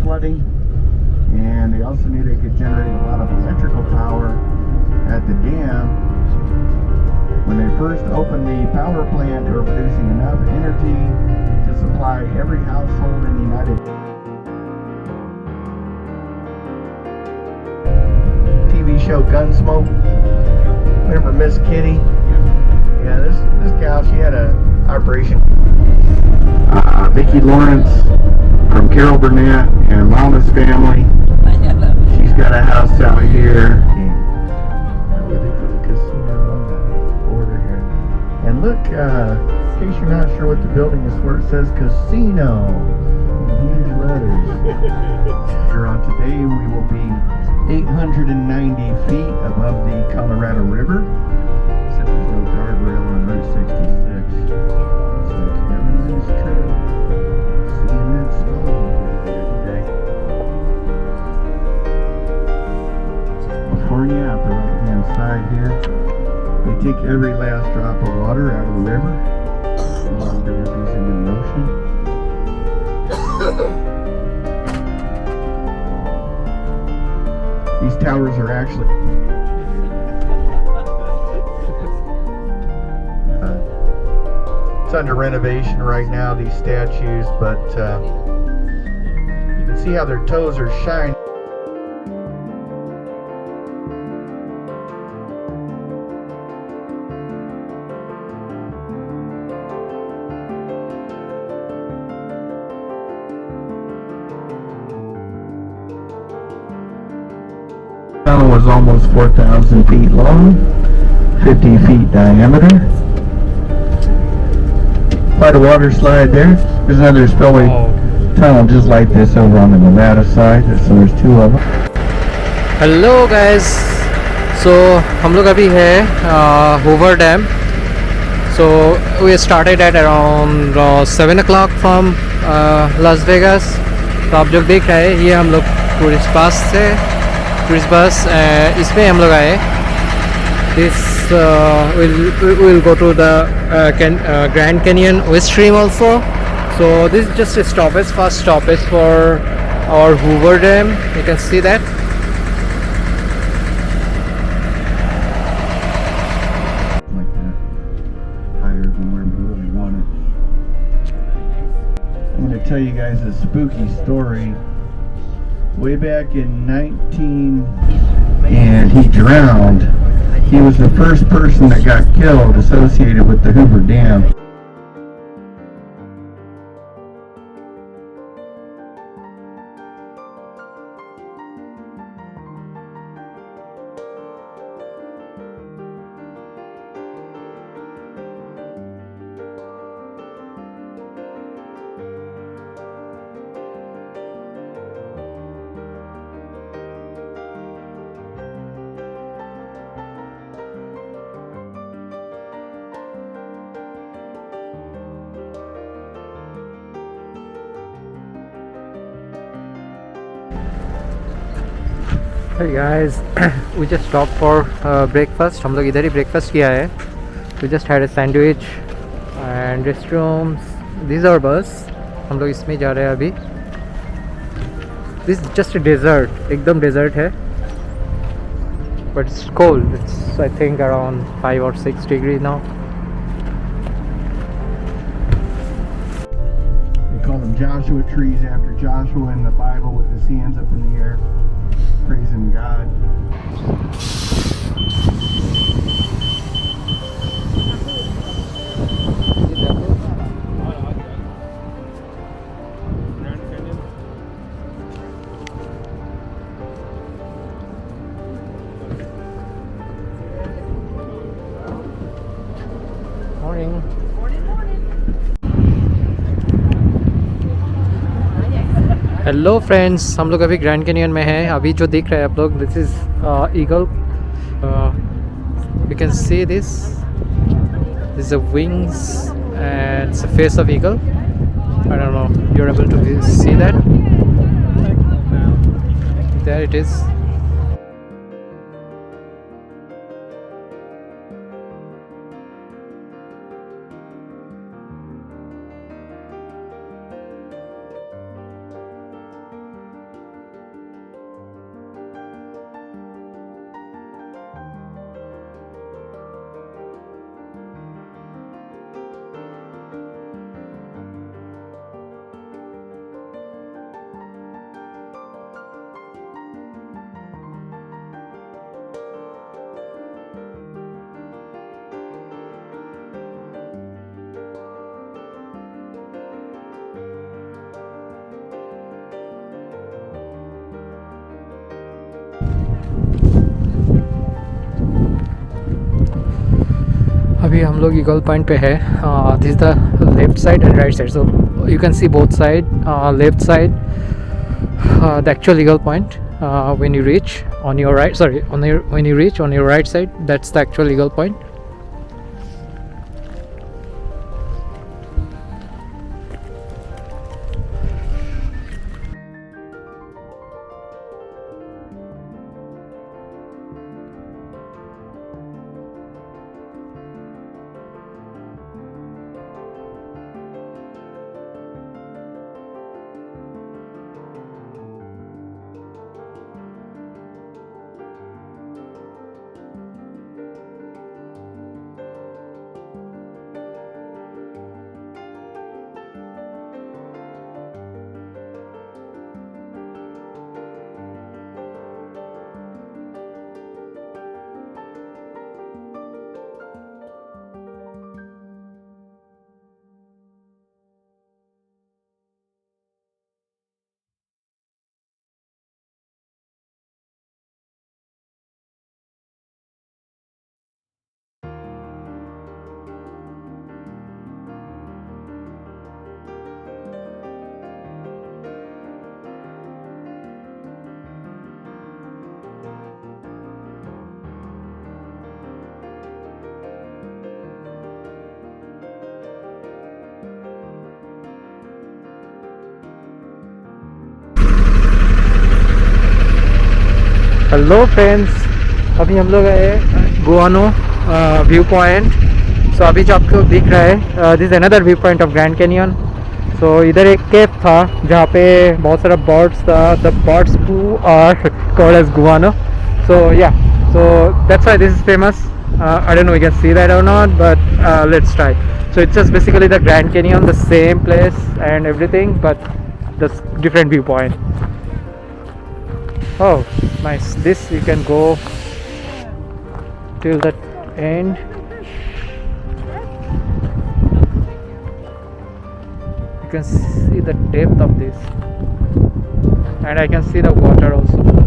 flooding, and they also knew they could generate a lot of electrical power at the dam. When they first opened the power plant, they were producing enough energy to supply every household in the United States. TV show Gunsmoke. Remember Miss Kitty? Yeah, this gal, she had a operation. Vicki Lawrence from Carol Burnett and Mama's Family. She's got a house out here. They put a casino on the border here. And look, in case you're not sure what the building is, where it says casino in huge letters. Here on today, we will be 890 feet above the Colorado River. Except there's no guardrail on Route 66. So have a nice trip. See you next fall today. California at the right hand side here. We take every last drop of water out of the river. And these into the ocean. These towers are actually it's under renovation right now, these statues, but you can see how their toes are shining. The tunnel was almost 4,000 feet long, 50 feet diameter. Quite a water slide there. There's another spillway tunnel just like this over on the Nevada side. So there's two of them. Hello guys. So हम लोग अभी है Hoover Dam. So we started at around 7 o'clock from Las Vegas. तो आप लोग देख रहे हैं ये हम लोग टूरिस्ट बस इसमें हम लोग आए. This we'll go to the Grand Canyon West Stream also. So this is just a stoppage, first stoppage for our Hoover Dam. You can see that. Like that, higher than where we really want it. I'm going to tell you guys a spooky story. Way back in 19, and he drowned. He was the first person that got killed associated with the Hoover Dam. Hey guys, we just stopped for breakfast. हम लोग इधर ही breakfast किया है. We just had a sandwich and restrooms. This is our bus. हम लोग इसमें जा रहे हैं अभी. This is just a desert. एकदम desert है. But it's cold. It's I think around 5 or 6 degrees now. They call them Joshua trees after Joshua in the Bible with his hands up in the air, praising God. Morning. Hello friends, हम लोग अभी grand canyon में हैं. अभी जो देख रहे हैं आप लोग, this is eagle. You can see this is a wings and it's a face of eagle. I don't know you are able to see that. There it is. अभी हम लोग ईगल पॉइंट पे है. This is the left side and right side, so you can see both side. Left side the actual eagle point. When you reach on your right, sorry, when you reach on your right side, that's the actual eagle point. Hello friends, अभी हम लोग आए गुआनो view point. सो अभी जो आपको दिख रहा है, this another view point of Grand Canyon. So इधर एक केव था जहाँ पे बहुत सारा बर्ड्स था. The birds who are called as guano. So yeah, so that's why this is famous. I don't know you can see that or not, but let's try. So it's just basically the Grand Canyon, the same place and everything, but the different viewpoint. Oh, nice. This you can go till the end. You can see the depth of this, and I can see the water also.